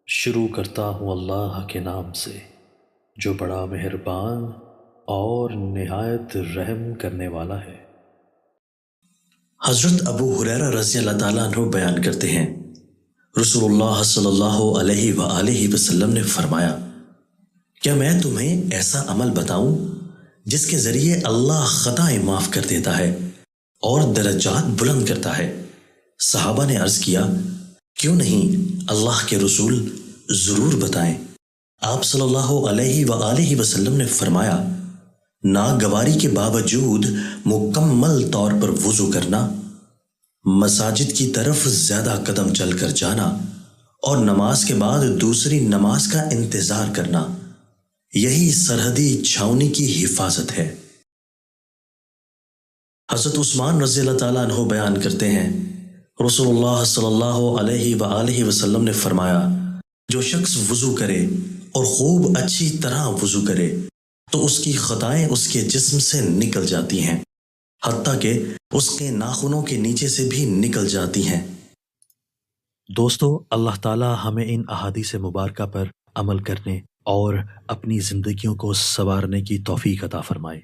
شروع کرتا ہوں اللہ کے نام سے جو بڑا مہربان اور نہایت رحم کرنے والا ہے۔ حضرت ابو ہریرہ رضی اللہ تعالیٰ عنہ بیان کرتے ہیں، رسول اللہ صلی اللہ علیہ وآلہ وسلم نے فرمایا، کیا میں تمہیں ایسا عمل بتاؤں جس کے ذریعے اللہ خطائیں معاف کر دیتا ہے اور درجات بلند کرتا ہے؟ صحابہ نے عرض کیا، کیوں نہیں اللہ کے رسول، ضرور بتائیں۔ آپ صلی اللہ علیہ وآلہ وسلم نے فرمایا، ناگواری کے باوجود مکمل طور پر وضو کرنا، مساجد کی طرف زیادہ قدم چل کر جانا اور نماز کے بعد دوسری نماز کا انتظار کرنا، یہی سرحدی چھاؤنی کی حفاظت ہے۔ حضرت عثمان رضی اللہ تعالیٰ عنہ بیان کرتے ہیں، رسول اللہ صلی اللہ علیہ وآلہ وسلم نے فرمایا، جو شخص وضو کرے اور خوب اچھی طرح وضو کرے تو اس کی خطائیں اس کے جسم سے نکل جاتی ہیں، حتیٰ کہ اس کے ناخنوں کے نیچے سے بھی نکل جاتی ہیں۔ دوستو، اللہ تعالی ہمیں ان احادیث مبارکہ پر عمل کرنے اور اپنی زندگیوں کو سنوارنے کی توفیق عطا فرمائے۔